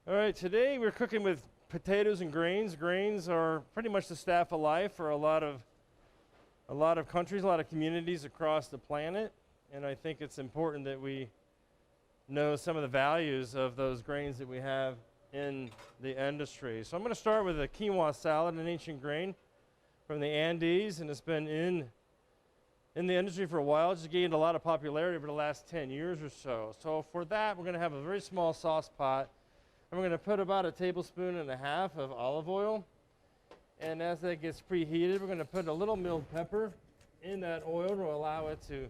All right, today we're cooking with potatoes and grains. Grains are pretty much the staff of life for a lot of countries, a lot of communities across the planet. And I think it's important that we know some of the values of those grains that we have in the industry. So I'm going to start with a quinoa salad, an ancient grain from the Andes, and it's been in the industry for a while. It's gained a lot of popularity over the last 10 years or so. So for that, we're going to have a very small sauce pot. And we're going to put about 1.5 tablespoons of olive oil. And as that gets preheated, we're going to put a little milled pepper in that oil to allow it to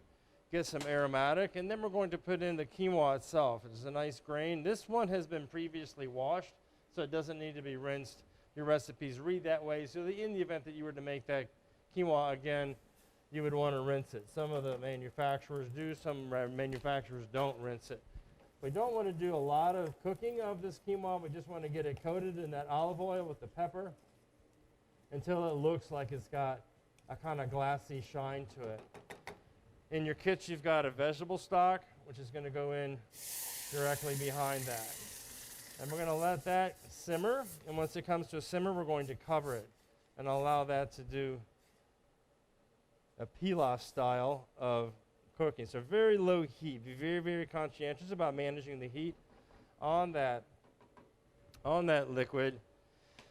get some aromatic. And then we're going to put in the quinoa itself. It's a nice grain. This one has been previously washed, so it doesn't need to be rinsed. Your recipes read that way. So in the event that you were to make that quinoa again, you would want to rinse it. Some of the manufacturers do, some manufacturers don't rinse it. We don't want to do a lot of cooking of this quinoa. We just want to get it coated in that olive oil with the pepper until it looks like it's got a kind of glassy shine to it. In your kit, you've got a vegetable stock, which is going to go in directly behind that. And we're going to let that simmer. And once it comes to a simmer, we're going to cover it and allow that to do a pilaf style of cooking. So very low heat. Be very, very conscientious about managing the heat on that liquid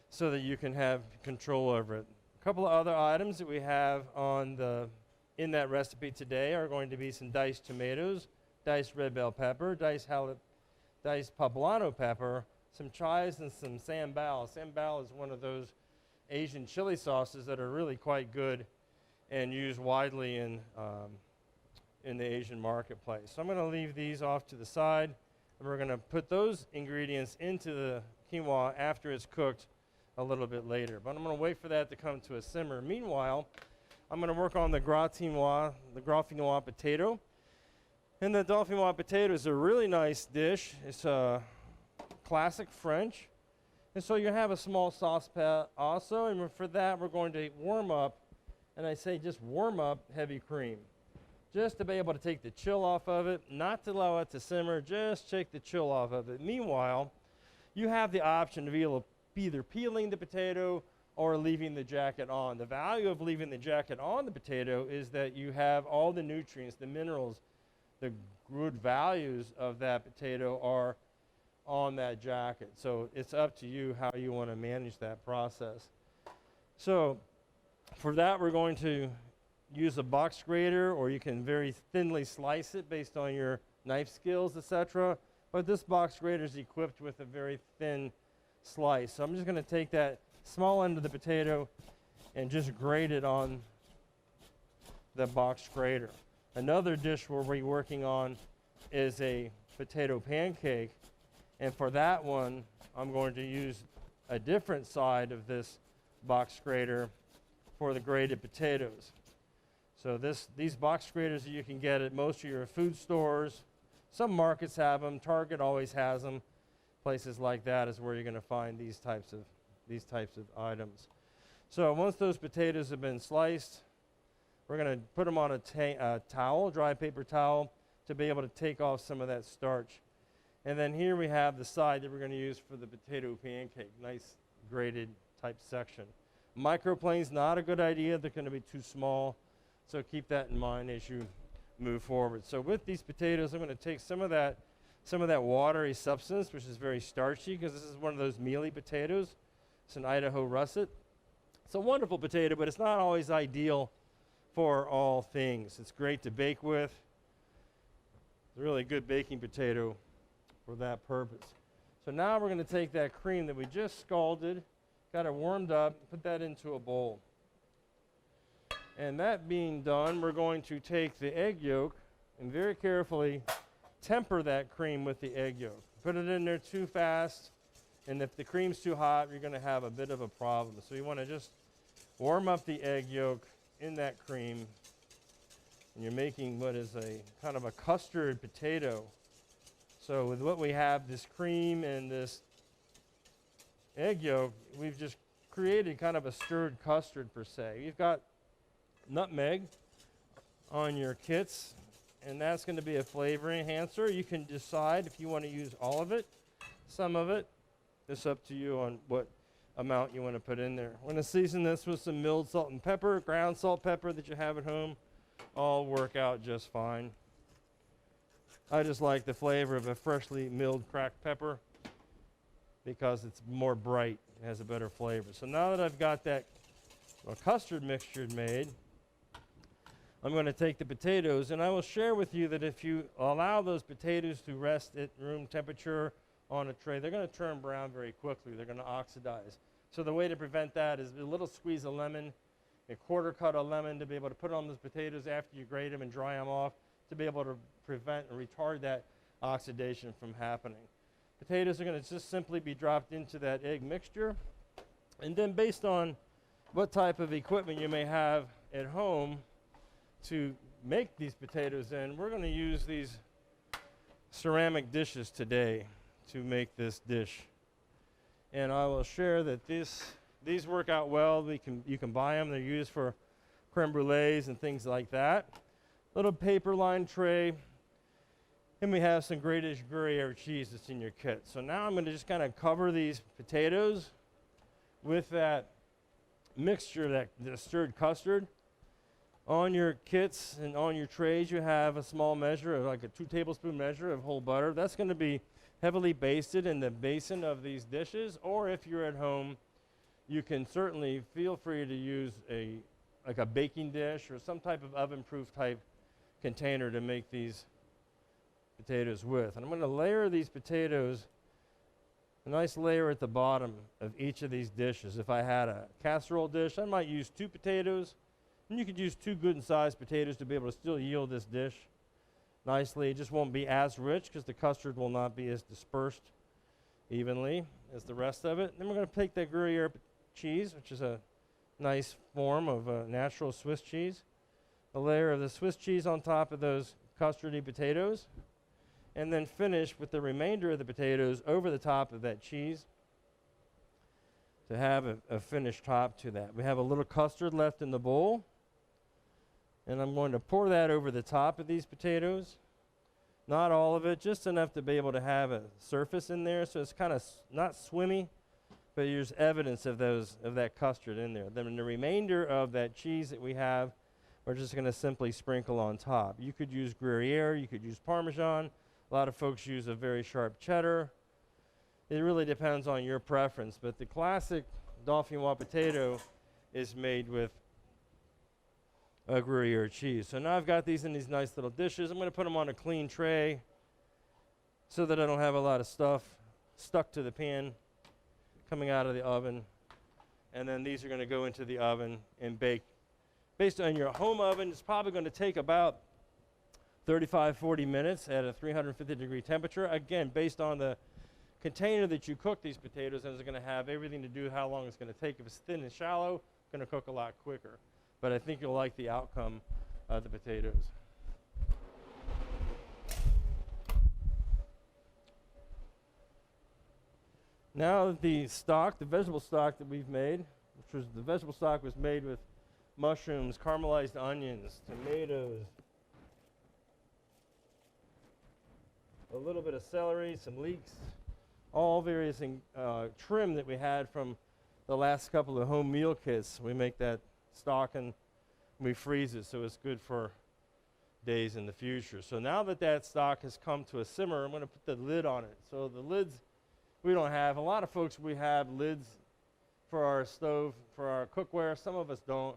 so that you can have control over it. A couple of other items that we have in that recipe today are going to be some diced tomatoes, diced red bell pepper, diced poblano pepper, some chives, and some sambal. Sambal is one of those Asian chili sauces that are really quite good and used widely in the Asian marketplace. So I'm going to leave these off to the side, and we're going to put those ingredients into the quinoa after it's cooked a little bit later. But I'm going to wait for that to come to a simmer. Meanwhile, I'm going to work on the gratin-noir potato. And the dauphine potato is a really nice dish. It's a classic French. And so you have a small saucepan also, and for that we're going to warm up, and I say just warm up heavy cream, just to be able to take the chill off of it, not to allow it to simmer, just take the chill off of it. Meanwhile, you have the option of either peeling the potato or leaving the jacket on. The value of leaving the jacket on the potato is that you have all the nutrients, the minerals, the good values of that potato are on that jacket. So it's up to you how you want to manage that process. So for that, we're going to use a box grater, or you can very thinly slice it based on your knife skills, etc. But this box grater is equipped with a very thin slice. So I'm just going to take that small end of the potato and just grate it on the box grater. Another dish we'll be working on is a potato pancake. And for that one, I'm going to use a different side of this box grater for the grated potatoes. So these box graters that you can get at most of your food stores, some markets have them, Target always has them. Places like that is where you're going to find these types of items. So once those potatoes have been sliced, we're going to put them on a towel, dry paper towel, to be able to take off some of that starch. And then here we have the side that we're going to use for the potato pancake, nice grated type section. Microplane's not a good idea. They're going to be too small. So keep that in mind as you move forward. So with these potatoes, I'm going to take some of that watery substance, which is very starchy, because this is one of those mealy potatoes. It's an Idaho russet. It's a wonderful potato, but it's not always ideal for all things. It's great to bake with. It's a really good baking potato for that purpose. So now we're going to take that cream that we just scalded, got it warmed up, put that into a bowl. And that being done, we're going to take the egg yolk and very carefully temper that cream with the egg yolk. Put it in there too fast, and if the cream's too hot, you're going to have a bit of a problem. So you want to just warm up the egg yolk in that cream, and you're making what is a kind of a custard potato. So with what we have, this cream and this egg yolk, we've just created kind of a stirred custard per se. You've got nutmeg on your kits, and that's going to be a flavor enhancer. You can decide if you want to use all of it, some of it, It's up to you on what amount you want to put in there. We're going to season this with some milled salt and pepper, ground salt, pepper that you have at home. All work out just fine. I just like the flavor of a freshly milled cracked pepper because it's more bright. It has a better flavor. So now that I've got that custard mixture made, I'm going to take the potatoes, and I will share with you that if you allow those potatoes to rest at room temperature on a tray, they're going to turn brown very quickly. They're going to oxidize. So the way to prevent that is a little squeeze of lemon, a quarter cut of lemon to be able to put on those potatoes after you grate them and dry them off to be able to prevent and retard that oxidation from happening. Potatoes are going to just simply be dropped into that egg mixture. And then based on what type of equipment you may have at home to make these potatoes in, we're going to use these ceramic dishes today to make this dish. And I will share that these work out well. You can buy them. They're used for creme brulees and things like that. Little paper lined tray. And we have some grated Gruyere cheese that's in your kit. So now I'm going to just kind of cover these potatoes with that mixture, the stirred custard. On your kits and on your trays, you have a small measure of like a 2 tablespoon measure of whole butter. That's going to be heavily basted in the basin of these dishes. Or if you're at home, you can certainly feel free to use like a baking dish or some type of oven-proof type container to make these potatoes with. And I'm going to layer these potatoes, a nice layer at the bottom of each of these dishes. If I had a casserole dish, I might use 2 potatoes. And you could use 2 good sized potatoes to be able to still yield this dish nicely. It just won't be as rich because the custard will not be as dispersed evenly as the rest of it. Then we're going to take that Gruyere cheese, which is a nice form of natural Swiss cheese. A layer of the Swiss cheese on top of those custardy potatoes. And then finish with the remainder of the potatoes over the top of that cheese to have a finished top to that. We have a little custard left in the bowl. And I'm going to pour that over the top of these potatoes. Not all of it, just enough to be able to have a surface in there, so it's kind of not swimmy, but there's evidence of that custard in there. Then the remainder of that cheese that we have, we're just going to simply sprinkle on top. You could use Gruyere, you could use Parmesan. A lot of folks use a very sharp cheddar. It really depends on your preference, but the classic dauphinoise potato is made with a Gruyere cheese. So now I've got these in these nice little dishes. I'm going to put them on a clean tray so that I don't have a lot of stuff stuck to the pan coming out of the oven. And then these are going to go into the oven and bake. Based on your home oven, it's probably going to take about 35-40 minutes at a 350-degree temperature. Again, based on the container that you cook these potatoes in, is going to have everything to do with how long it's going to take. If it's thin and shallow, it's going to cook a lot quicker. But I think you'll like the outcome of the potatoes. Now the stock, the vegetable stock that we've made, the vegetable stock was made with mushrooms, caramelized onions, tomatoes, a little bit of celery, some leeks, all various trim that we had from the last couple of home meal kits. We make that stock and we freeze it so it's good for days in the future. So now that stock has come to a simmer, I'm going to put the lid on it. So the lids we don't have. A lot of folks, we have lids for our stove, for our cookware. Some of us don't.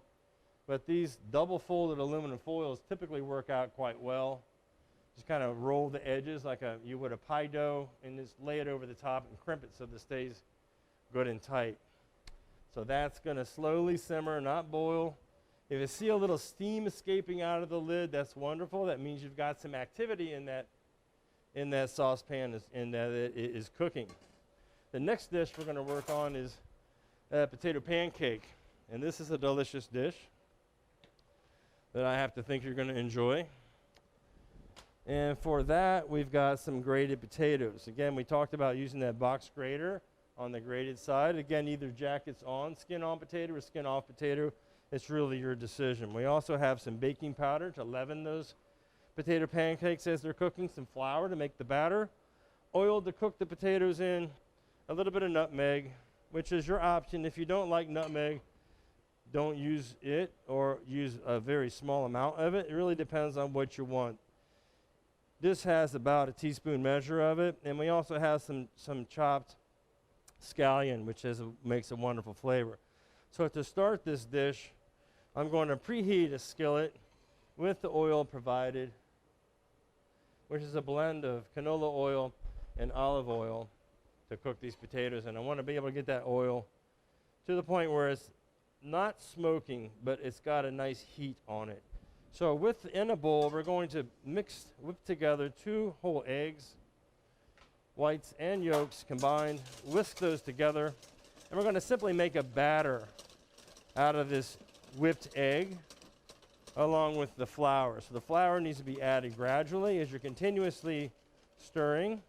But these double folded aluminum foils typically work out quite well. Just kind of roll the edges like you would a pie dough and just lay it over the top and crimp it so that it stays good and tight. So that's going to slowly simmer, not boil. If you see a little steam escaping out of the lid, that's wonderful. That means you've got some activity in that saucepan and that it is cooking. The next dish we're going to work on is potato pancake. And this is a delicious dish that I have to think you're going to enjoy. And for that, we've got some grated potatoes. Again, we talked about using that box grater on the grated side. Again, either jackets on, skin on potato or skin off potato. It's really your decision. We also have some baking powder to leaven those potato pancakes as they're cooking, some flour to make the batter, oil to cook the potatoes in, a little bit of nutmeg, which is your option. If you don't like nutmeg, don't use it or use a very small amount of it. It really depends on what you want. This has about a teaspoon measure of it, and we also have some chopped scallion, which makes a wonderful flavor. So to start this dish, I'm going to preheat a skillet with the oil provided, which is a blend of canola oil and olive oil to cook these potatoes. And I want to be able to get that oil to the point where it's not smoking, but it's got a nice heat on it. So within a bowl, we're going to whip together 2 whole eggs, whites and yolks combined, whisk those together, and we're going to simply make a batter out of this whipped egg along with the flour. So the flour needs to be added gradually as you're continuously stirring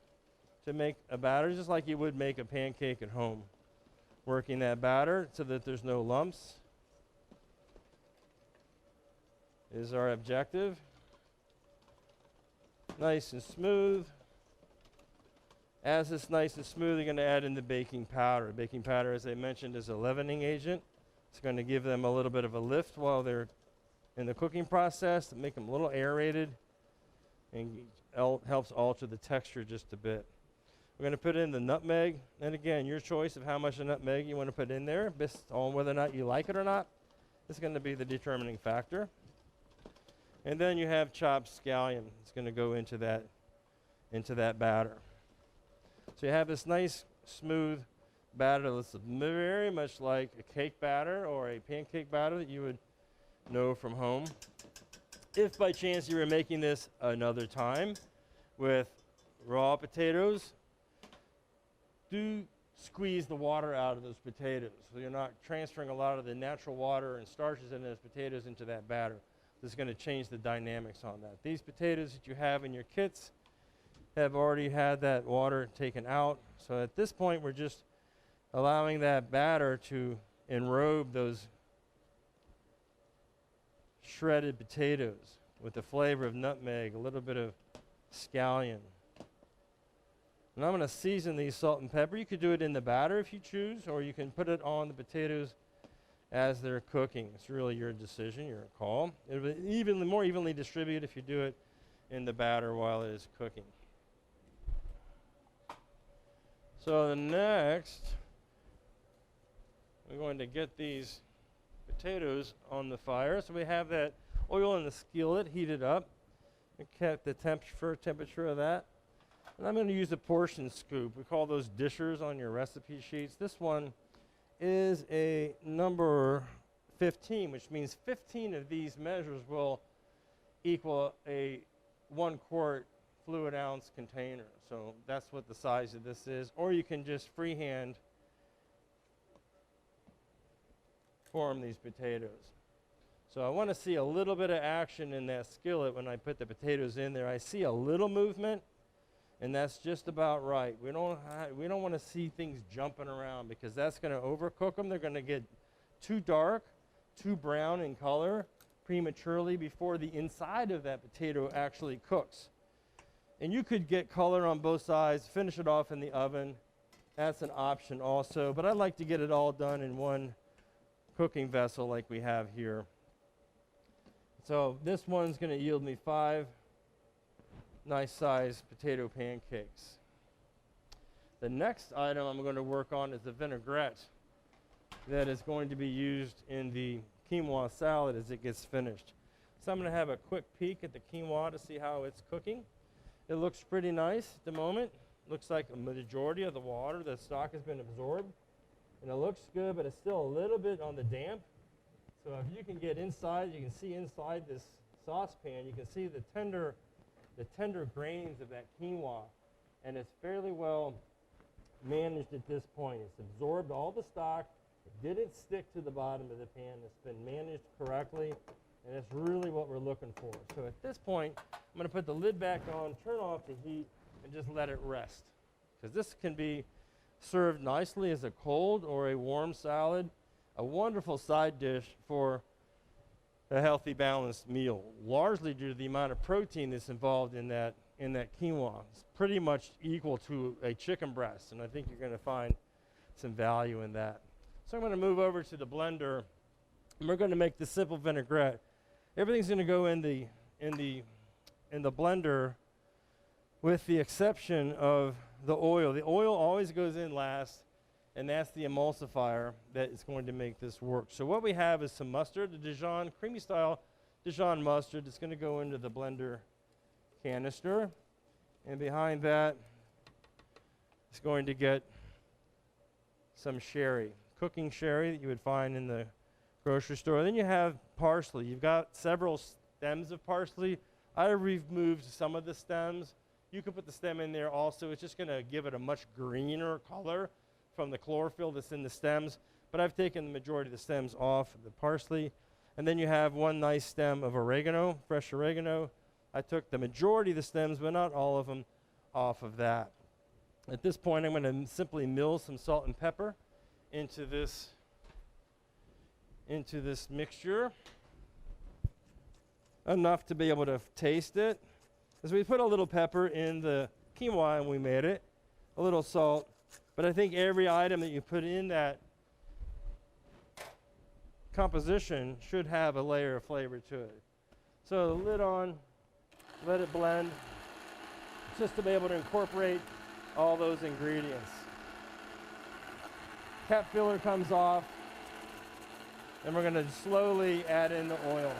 to make a batter, just like you would make a pancake at home. Working that batter so that there's no lumps is our objective. Nice and smooth. As it's nice and smooth, you're going to add in the baking powder. Baking powder, as I mentioned, is a leavening agent. It's going to give them a little bit of a lift while they're in the cooking process to make them a little aerated and helps alter the texture just a bit. We're going to put in the nutmeg, and again, your choice of how much of nutmeg you want to put in there, based on whether or not you like it or not, is going to be the determining factor. And then you have chopped scallion. It's going to go into that batter. So you have this nice, smooth batter that's very much like a cake batter or a pancake batter that you would know from home. If by chance you were making this another time with raw potatoes, do squeeze the water out of those potatoes so you're not transferring a lot of the natural water and starches in those potatoes into that batter. This is going to change the dynamics on that. These potatoes that you have in your kits have already had that water taken out. So at this point, we're just allowing that batter to enrobe those shredded potatoes with the flavor of nutmeg, a little bit of scallion. And I'm going to season these salt and pepper. You could do it in the batter if you choose, or you can put it on the potatoes as they're cooking. It's really your decision, your call. It'll be more evenly distributed if you do it in the batter while it is cooking. So the next, we're going to get these potatoes on the fire. So we have that oil in the skillet heated up. We kept the temperature of that. And I'm going to use a portion scoop. We call those dishers on your recipe sheets. This one is a number 15, which means 15 of these measures will equal a 1 quart fluid ounce container. So that's what the size of this is. Or you can just freehand form these potatoes. So I want to see a little bit of action in that skillet when I put the potatoes in there. I see a little movement, and that's just about right. We don't want to see things jumping around because that's going to overcook them. They're going to get too dark, too brown in color prematurely before the inside of that potato actually cooks. And you could get color on both sides, finish it off in the oven. That's an option also, but I like to get it all done in one cooking vessel like we have here. So this one's going to yield me 5 nice sized potato pancakes. The next item I'm going to work on is the vinaigrette that is going to be used in the quinoa salad as it gets finished. So I'm going to have a quick peek at the quinoa to see how it's cooking. It looks pretty nice at the moment. Looks like a majority of the water, the stock has been absorbed. And it looks good, but it's still a little bit on the damp. So if you can get inside, you can see inside this saucepan, you can see the tender grains of that quinoa. And it's fairly well managed at this point. It's absorbed all the stock. It didn't stick to the bottom of the pan. It's been managed correctly. And that's really what we're looking for. So at this point, I'm going to put the lid back on, turn off the heat, and just let it rest. Because this can be served nicely as a cold or a warm salad. A wonderful side dish for a healthy, balanced meal, largely due to the amount of protein that's involved in that quinoa. It's pretty much equal to a chicken breast, and I think you're going to find some value in that. So I'm going to move over to the blender, and we're going to make the simple vinaigrette. Everything's going to go in the blender, with the exception of the oil. The oil always goes in last, and that's the emulsifier that is going to make this work. So what we have is some mustard, the Dijon, creamy style Dijon mustard that's going to go into the blender canister. And behind that, it's going to get some sherry, cooking sherry that you would find in the grocery store. Then you have parsley. You've got several stems of parsley. I removed some of the stems. You can put the stem in there also. It's just going to give it a much greener color from the chlorophyll that's in the stems. But I've taken the majority of the stems off the parsley. And then you have one nice stem of oregano, fresh oregano. I took the majority of the stems, but not all of them, off of that. At this point, I'm going to simply mill some salt and pepper into this mixture, enough to be able to taste it. As we put a little pepper in the quinoa and we made it, a little salt, but I think every item that you put in that composition should have a layer of flavor to it. So the lid on, let it blend, just to be able to incorporate all those ingredients. Cap filler comes off, and we're going to slowly add in the oil.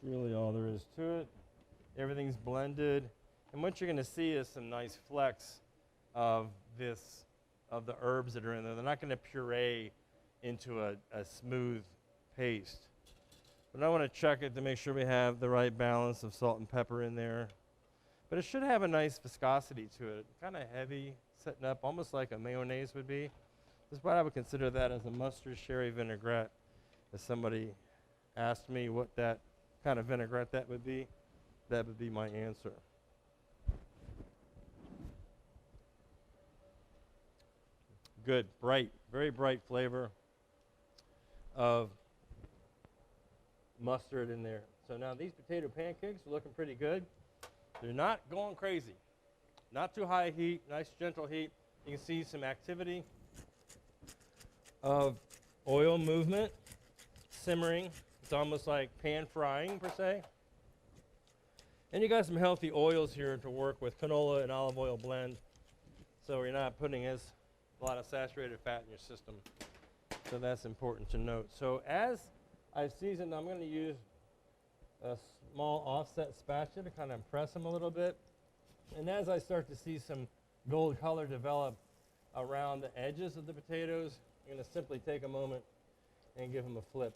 Really all there is to it. Everything's blended, and what you're going to see is some nice flecks of the herbs that are in there. They're not going to puree into a smooth paste, but I want to check it to make sure we have the right balance of salt and pepper in there. But it should have a nice viscosity to it, kind of heavy, setting up almost like a mayonnaise would be. This is why I would consider that as a mustard sherry vinaigrette. If somebody asked me what that kind of vinaigrette that would be my answer. Good, bright, very bright flavor of mustard in there. So now these potato pancakes are looking pretty good. They're not going crazy. Not too high heat, nice gentle heat. You can see some activity of oil movement, simmering. It's almost like pan frying, per se. And you got some healthy oils here to work with, canola and olive oil blend. So you're not putting a lot of saturated fat in your system. So that's important to note. So as I've seasoned, I'm going to use a small offset spatula to kind of press them a little bit. And as I start to see some gold color develop around the edges of the potatoes, I'm going to simply take a moment and give them a flip.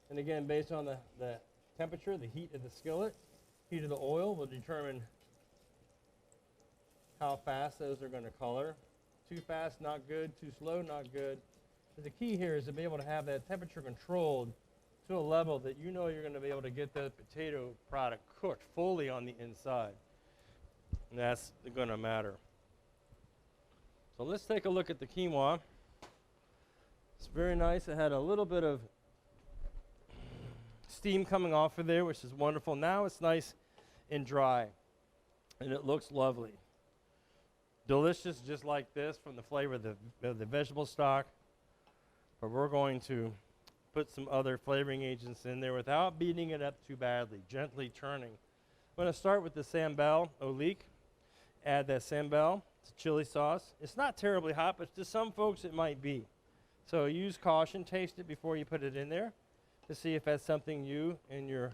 And again, based on the temperature, the heat of the skillet, heat of the oil will determine how fast those are going to color. Too fast, not good. Too slow, not good. But the key here is to be able to have that temperature controlled to a level that you know you're going to be able to get the potato product cooked fully on the inside. And that's going to matter. So let's take a look at the quinoa. It's very nice. It had a little bit of steam coming off of there, which is wonderful. Now it's nice and dry, and it looks lovely. Delicious, just like this, from the flavor of the vegetable stock. But we're going to put some other flavoring agents in there without beating it up too badly, gently turning. I'm going to start with the sambal oblique. Add that sambal. It's a chili sauce. It's not terribly hot, but to some folks it might be. So use caution. Taste it before you put it in there to see if that's something you and your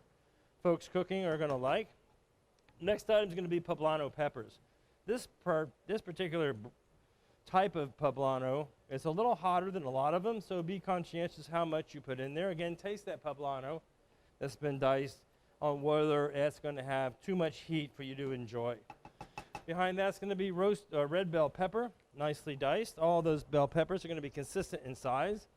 folks cooking are going to like. Next item is going to be poblano peppers. This particular type of poblano is a little hotter than a lot of them, so be conscientious how much you put in there. Again, taste that poblano that's been diced on whether it's going to have too much heat for you to enjoy. Behind that's going to be red bell pepper, nicely diced. All those bell peppers are going to be consistent in size.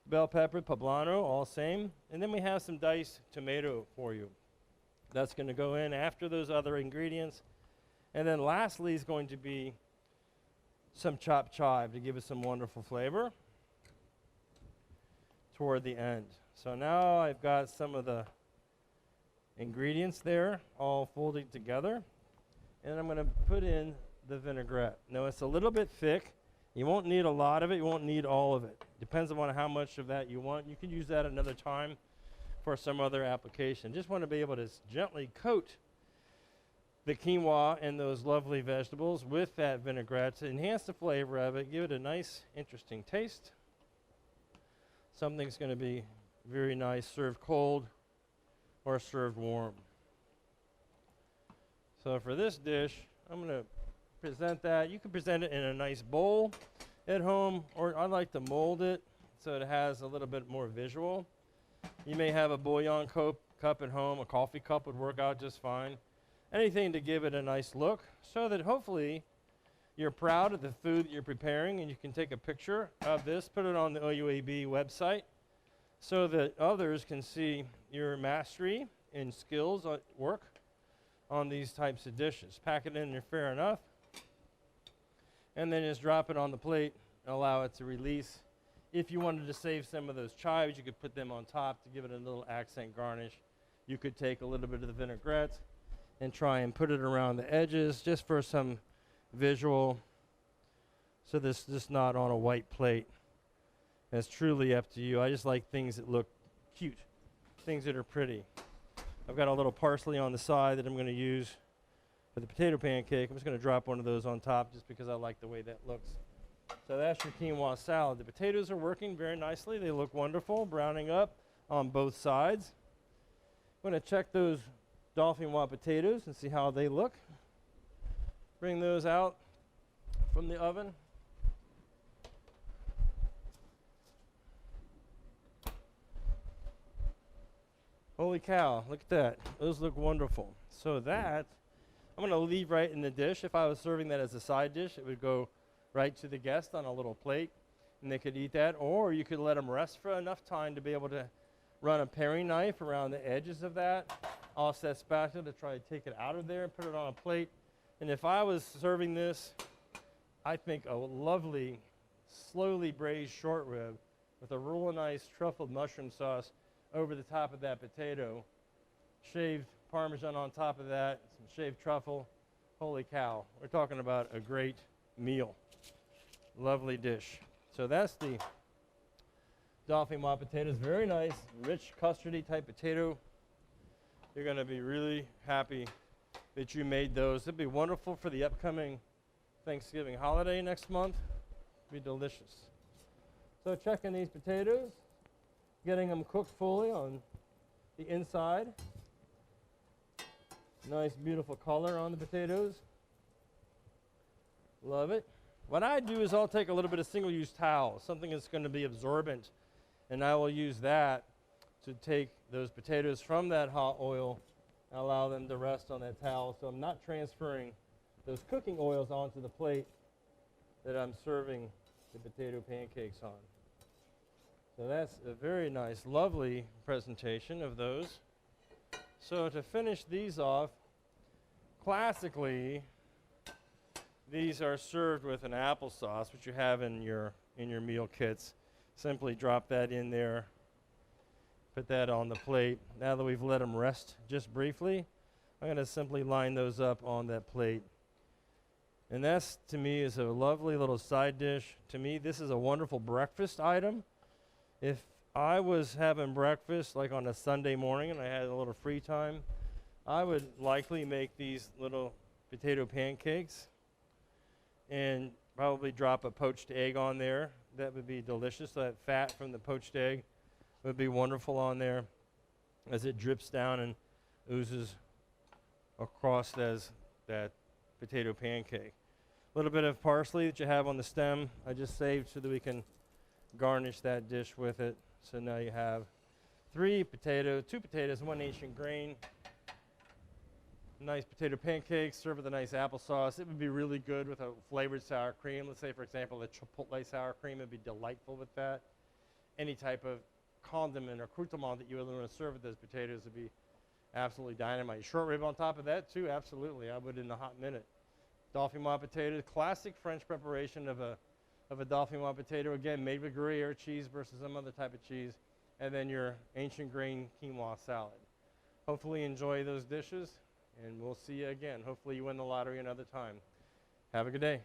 Bell pepper, poblano, all same. And then we have some diced tomato for you. That's going to go in after those other ingredients. And then lastly is going to be some chopped chive to give us some wonderful flavor toward the end. So now I've got some of the ingredients there all folded together. And I'm going to put in the vinaigrette. Now it's a little bit thick. You won't need a lot of it. You won't need all of it. Depends on how much of that you want. You can use that another time for some other application. Just want to be able to gently coat the quinoa and those lovely vegetables with that vinaigrette to enhance the flavor of it, give it a nice, interesting taste. Something's going to be very nice served cold or served warm. So for this dish, I'm going to present that. You can present it in a nice bowl at home, or I like to mold it so it has a little bit more visual. You may have a bouillon cup at home. A coffee cup would work out just fine. Anything to give it a nice look so that hopefully you're proud of the food that you're preparing, and you can take a picture of this, put it on the OUAB website so that others can see your mastery and skills at work on these types of dishes. Pack it in there fair enough, and then just drop it on the plate and allow it to release. If you wanted to save some of those chives, you could put them on top to give it a little accent garnish. You could take a little bit of the vinaigrette and try and put it around the edges just for some visual, so this is not on a white plate. It's truly up to you. I just like things that look cute, things that are pretty. I've got a little parsley on the side that I'm going to use for the potato pancake. I'm just going to drop one of those on top just because I like the way that looks. So that's your quinoa salad. The potatoes are working very nicely. They look wonderful, browning up on both sides. I'm going to check those dauphinoise potatoes and see how they look. Bring those out from the oven. Holy cow, look at that. Those look wonderful. So that, I'm going to leave right in the dish. If I was serving that as a side dish, it would go right to the guest on a little plate, and they could eat that. Or you could let them rest for enough time to be able to run a paring knife around the edges of that, offset spatula to try to take it out of there and put it on a plate. And if I was serving this, I think a lovely, slowly braised short rib with a real nice truffled mushroom sauce over the top of that potato, shaved Parmesan on top of that, some shaved truffle. Holy cow, we're talking about a great meal. Lovely dish. So that's the dauphinoise potatoes. Very nice, rich, custardy type potato. You're going to be really happy that you made those. It'd be wonderful for the upcoming Thanksgiving holiday next month. Be delicious. So checking these potatoes, getting them cooked fully on the inside. Nice, beautiful color on the potatoes. Love it. What I do is I'll take a little bit of single-use towel, something that's going to be absorbent, and I will use that to take those potatoes from that hot oil and allow them to rest on that towel, so I'm not transferring those cooking oils onto the plate that I'm serving the potato pancakes on. So that's a very nice, lovely presentation of those. So to finish these off, classically, these are served with an applesauce, which you have in your meal kits. Simply drop that in there, put that on the plate. Now that we've let them rest just briefly, I'm going to simply line those up on that plate. And that's, to me, is a lovely little side dish. To me, this is a wonderful breakfast item. If I was having breakfast like on a Sunday morning and I had a little free time, I would likely make these little potato pancakes and probably drop a poached egg on there. That would be delicious. That fat from the poached egg would be wonderful on there as it drips down and oozes across as that potato pancake. A little bit of parsley that you have on the stem I just saved so that we can garnish that dish with it. So now you have two potatoes, 1 inch in grain. nice potato pancakes served with a nice applesauce. It would be really good with a flavored sour cream. Let's say, for example, a chipotle sour cream would be delightful with that. Any type of condiment or accoutrement that you would want to serve with those potatoes would be absolutely dynamite. Short rib on top of that too, absolutely. I would in a hot minute. Dauphinoise potato, classic French preparation of a dauphinoise potato, again made with Gruyere cheese versus some other type of cheese, and then your ancient grain quinoa salad. Hopefully enjoy those dishes, and we'll see you again. Hopefully you win the lottery another time. Have a good day.